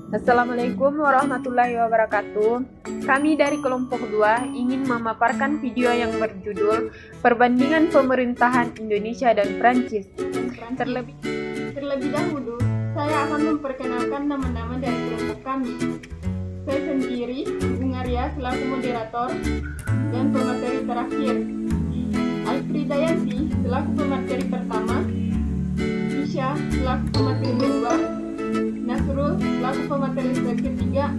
Assalamualaikum warahmatullahi wabarakatuh. Kami dari kelompok 2 ingin memaparkan video yang berjudul Perbandingan Pemerintahan Indonesia dan Prancis. Terlebih dahulu, saya akan memperkenalkan nama-nama dari kelompok kami. Saya sendiri, Bung Arya, selaku moderator dan pemateri terakhir. Alfrida Yanti selaku pemateri pertama, Isya selaku pemateri kedua, Nasrul selaku pemateri ketiga,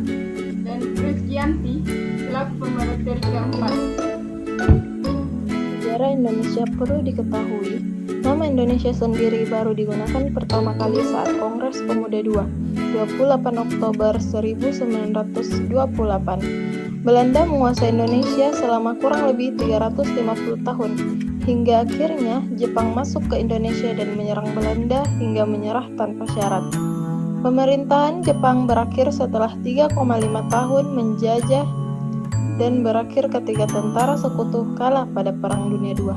dan Rizkianti selaku pemateri keempat. Sejarah Indonesia perlu diketahui, nama Indonesia sendiri baru digunakan pertama kali saat Kongres Pemuda II, 28 Oktober 1928. Belanda menguasai Indonesia selama kurang lebih 350 tahun, hingga akhirnya Jepang masuk ke Indonesia dan menyerang Belanda hingga menyerah tanpa syarat. Pemerintahan Jepang berakhir setelah 3,5 tahun menjajah dan berakhir ketika tentara sekutu kalah pada Perang Dunia II.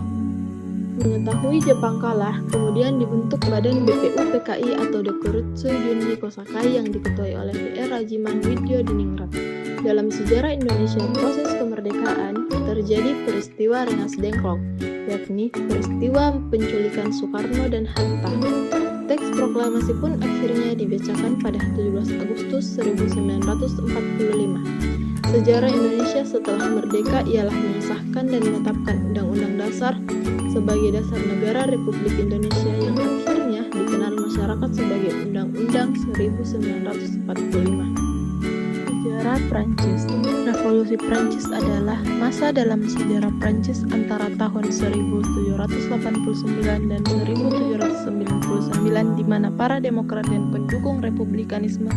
Mengetahui Jepang kalah, kemudian dibentuk Badan BPU PKI atau Dokuritsu Junji Kosakai yang diketuai oleh Dr. Rajiman Widyodiningrat. Dalam sejarah Indonesia proses kemerdekaan terjadi peristiwa Rengas Dengklok, yakni peristiwa penculikan Soekarno dan Hatta. Teks proklamasi pun akhirnya dibacakan pada 17 Agustus 1945. Sejarah Indonesia setelah merdeka ialah mengesahkan dan menetapkan Undang-Undang Dasar sebagai dasar negara Republik Indonesia yang akhirnya dikenal masyarakat sebagai Undang-Undang 1945. Sejarah Prancis. Revolusi Prancis adalah masa dalam sejarah Prancis antara tahun 1789 dan 1799 di mana para demokrat dan pendukung republikanisme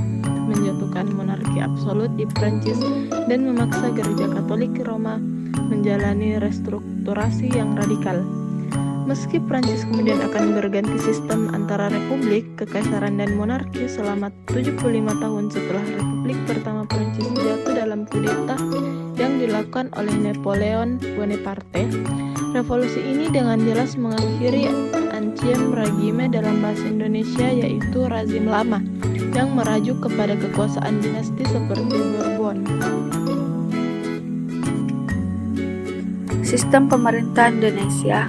menjatuhkan monarki absolut di Prancis dan memaksa gereja Katolik Roma menjalani restrukturasi yang radikal. Meski Prancis kemudian akan berganti sistem antara republik, kekaisaran dan monarki selama 75 tahun setelah Republik Pertama Prancis jatuh dalam kudeta yang dilakukan oleh Napoleon Bonaparte, revolusi ini dengan jelas mengakhiri Ancien Regime dalam bahasa Indonesia yaitu rezim lama yang merajuk kepada kekuasaan dinasti seperti Bourbon. Sistem pemerintahan Indonesia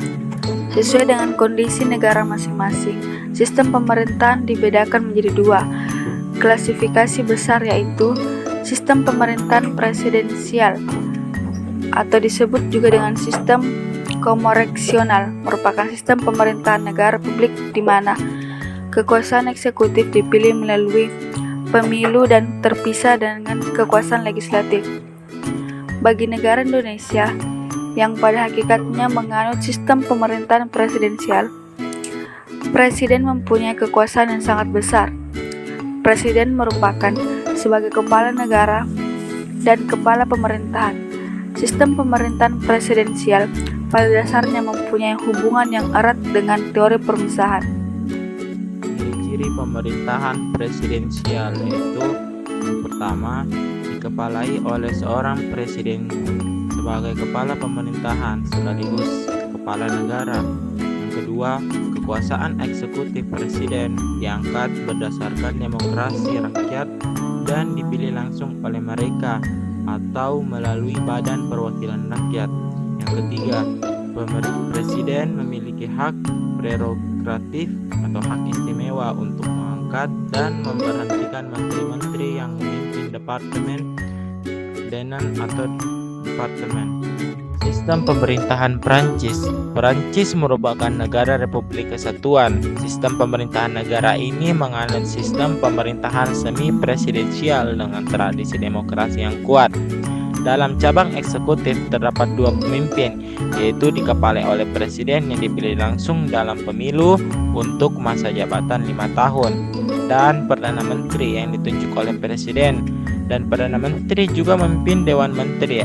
sesuai dengan kondisi negara masing-masing. Sistem pemerintahan dibedakan menjadi dua klasifikasi besar, yaitu sistem pemerintahan presidensial atau disebut juga dengan sistem komoreksional, merupakan sistem pemerintahan negara republik di mana kekuasaan eksekutif dipilih melalui pemilu dan terpisah dengan kekuasaan legislatif. Bagi negara Indonesia yang pada hakikatnya menganut sistem pemerintahan presidensial, presiden mempunyai kekuasaan yang sangat besar. Presiden merupakan sebagai kepala negara dan kepala pemerintahan. Sistem pemerintahan presidensial pada dasarnya mempunyai hubungan yang erat dengan teori permisahan. Ciri pemerintahan presidensial yaitu yang pertama, dikepalai oleh seorang presiden sebagai kepala pemerintahan sekaligus kepala negara. Yang kedua, kekuasaan eksekutif presiden diangkat berdasarkan demokrasi rakyat dan dipilih langsung oleh mereka atau melalui badan perwakilan rakyat. Yang ketiga, presiden memiliki hak prerogatif atau hak istimewa untuk mengangkat dan memberhentikan menteri-menteri yang memimpin departemen atau departemen. Sistem pemerintahan Prancis. Prancis merupakan negara Republik Kesatuan. Sistem pemerintahan negara ini menganut sistem pemerintahan semi presidensial dengan tradisi demokrasi yang kuat. Dalam cabang eksekutif terdapat dua pemimpin, yaitu dikepalai oleh presiden yang dipilih langsung dalam pemilu untuk masa jabatan 5 tahun, dan Perdana Menteri yang ditunjuk oleh presiden. Dan Perdana Menteri juga memimpin Dewan Menteri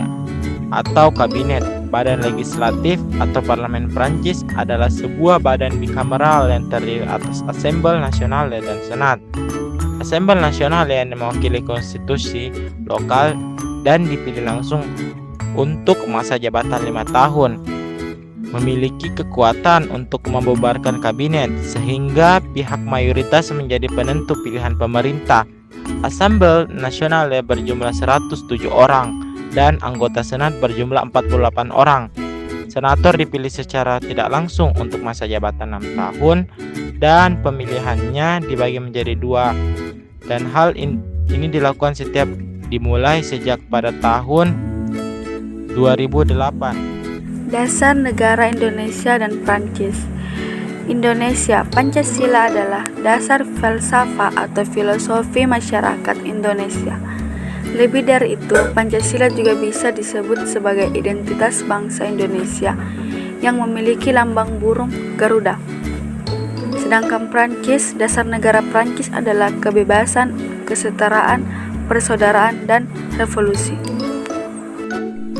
atau Kabinet. Badan legislatif atau Parlemen Prancis adalah sebuah badan bikameral yang terdiri atas Assemblée Nationale dan Senat. Assemblée Nationale yang mewakili konstitusi lokal dan dipilih langsung untuk masa jabatan 5 tahun. Memiliki kekuatan untuk membubarkan kabinet sehingga pihak mayoritas menjadi penentu pilihan pemerintah. Assemblée Nationale berjumlah 107 orang dan anggota Senat berjumlah 48 orang. Senator dipilih secara tidak langsung untuk masa jabatan 6 tahun dan pemilihannya dibagi menjadi 2. Dan hal ini dilakukan dimulai sejak pada tahun 2008. Dasar negara Indonesia dan Prancis. Indonesia, Pancasila adalah dasar falsafah atau filosofi masyarakat Indonesia. Lebih dari itu, Pancasila juga bisa disebut sebagai identitas bangsa Indonesia yang memiliki lambang burung Garuda. Sedangkan Prancis, dasar negara Prancis adalah kebebasan, kesetaraan, persaudaraan, dan revolusi.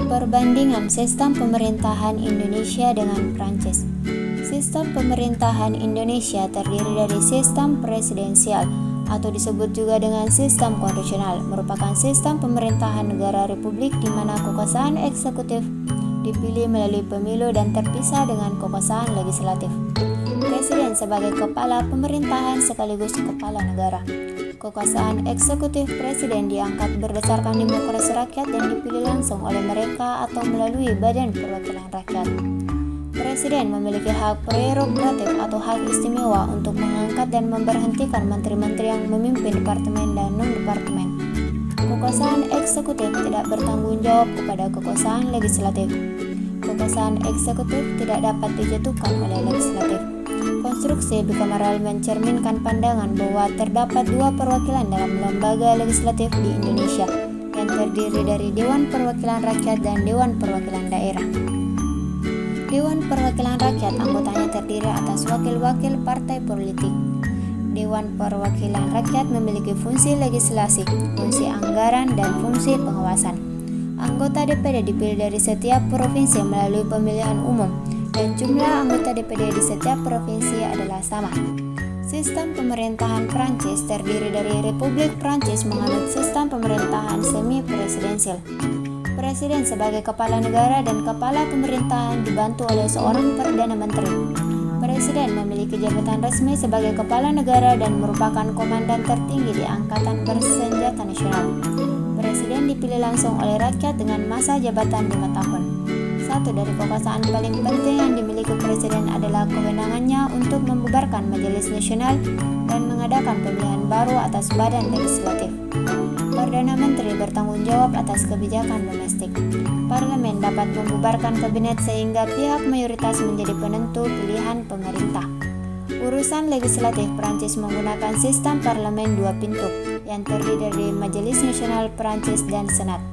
Perbandingan sistem pemerintahan Indonesia dengan Prancis. Sistem pemerintahan Indonesia terdiri dari sistem presidensial atau disebut juga dengan sistem konstitusional, merupakan sistem pemerintahan negara republik di mana kekuasaan eksekutif dipilih melalui pemilu dan terpisah dengan kekuasaan legislatif. Presiden sebagai kepala pemerintahan sekaligus kepala negara. Kekuasaan eksekutif presiden diangkat berdasarkan demokrasi rakyat dan dipilih langsung oleh mereka atau melalui Badan Perwakilan Rakyat. Presiden memiliki hak prerogatif atau hak istimewa untuk mengangkat dan memberhentikan menteri-menteri yang memimpin departemen dan non-departemen. Kekuasaan eksekutif tidak bertanggung jawab kepada kekuasaan legislatif. Kekuasaan eksekutif tidak dapat dijatuhkan oleh legislatif. Konstruksi bikameral mencerminkan pandangan bahwa terdapat 2 perwakilan dalam lembaga legislatif di Indonesia yang terdiri dari Dewan Perwakilan Rakyat dan Dewan Perwakilan Daerah. Dewan Perwakilan Rakyat anggotanya terdiri atas wakil-wakil partai politik. Dewan Perwakilan Rakyat memiliki fungsi legislasi, fungsi anggaran, dan fungsi pengawasan. Anggota DPD dipilih dari setiap provinsi melalui pemilihan umum, dan jumlah anggota DPD di setiap provinsi adalah sama. Sistem pemerintahan Prancis terdiri dari Republik Prancis menganut sistem pemerintahan semi-presidensial. Presiden sebagai kepala negara dan kepala pemerintahan dibantu oleh seorang Perdana Menteri. Presiden memiliki jabatan resmi sebagai kepala negara dan merupakan komandan tertinggi di Angkatan Bersenjata Nasional. Presiden dipilih langsung oleh rakyat dengan masa jabatan 5 tahun. Satu dari kekuasaan paling penting yang dimiliki Presiden adalah kewenangannya untuk membubarkan Majelis Nasional dan mengadakan pemilihan baru atas badan legislatif. Perdana Menteri bertanggung jawab atas kebijakan domestik. Parlemen dapat membubarkan kabinet sehingga pihak mayoritas menjadi penentu pilihan pemerintah. Urusan legislatif Prancis menggunakan sistem parlemen 2 pintu yang terdiri dari Majelis Nasional Prancis dan Senat.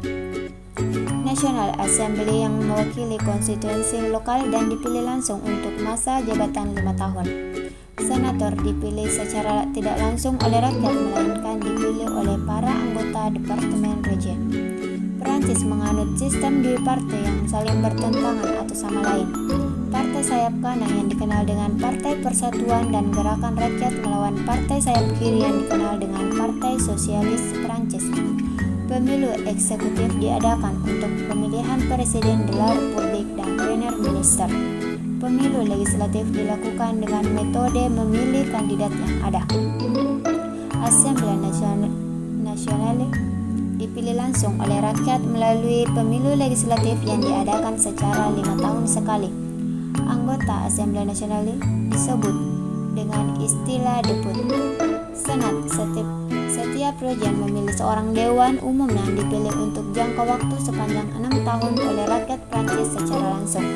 National Assembly yang mewakili konstituensi lokal dan dipilih langsung untuk masa jabatan 5 tahun. Senator dipilih secara tidak langsung oleh rakyat melainkan dipilih oleh para anggota Departemen Region. Prancis menganut sistem duipartai yang saling bertentangan atau sama lain. Partai sayap kanan yang dikenal dengan Partai Persatuan dan Gerakan Rakyat melawan partai sayap kiri yang dikenal dengan Partai Sosialis Prancis. Pemilu eksekutif diadakan untuk pemilihan Presiden de la Republik dan Premier Minister. Pemilu legislatif dilakukan dengan metode memilih kandidat yang ada. Assemblée Nationale dipilih langsung oleh rakyat melalui pemilu legislatif yang diadakan secara 5 tahun sekali. Anggota Assemblée Nationale disebut dengan istilah deput. Senat setiap region memilih seorang dewan umum yang dipilih untuk jangka waktu sepanjang 6 tahun oleh rakyat Prancis secara langsung.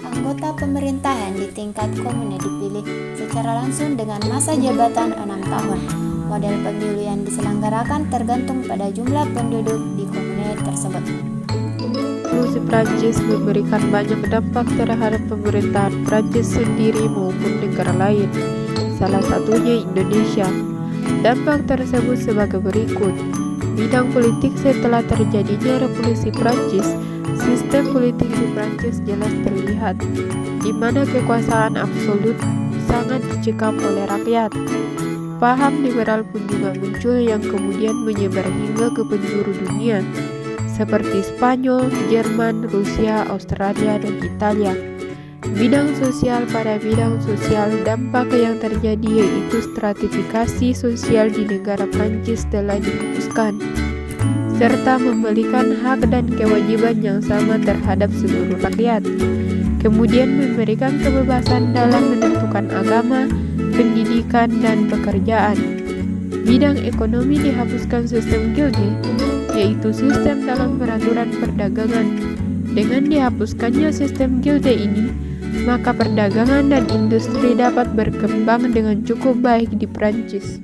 Anggota pemerintahan di tingkat komune dipilih secara langsung dengan masa jabatan 6 tahun. Model pemilu yang diselenggarakan tergantung pada jumlah penduduk di komune tersebut. Revolusi Prancis memberikan banyak dampak terhadap pemerintahan Prancis sendiri maupun negara lain, salah satunya Indonesia. Dampak tersebut sebagai berikut. Bidang politik setelah terjadinya Revolusi Prancis, sistem politik di Prancis jelas terlihat, di mana kekuasaan absolut sangat dicekam oleh rakyat. Paham liberal pun juga muncul yang kemudian menyebar hingga ke penjuru dunia, seperti Spanyol, Jerman, Rusia, Australia, dan Italia. Bidang sosial. Pada bidang sosial, dampak yang terjadi yaitu stratifikasi sosial di negara Prancis telah dihapuskan, serta memberikan hak dan kewajiban yang sama terhadap seluruh rakyat. Kemudian memberikan kebebasan dalam menentukan agama, pendidikan, dan pekerjaan. Bidang ekonomi, dihapuskan sistem gilde, yaitu sistem dalam peraturan perdagangan. Dengan dihapuskannya sistem gilde ini, maka perdagangan dan industri dapat berkembang dengan cukup baik di Prancis.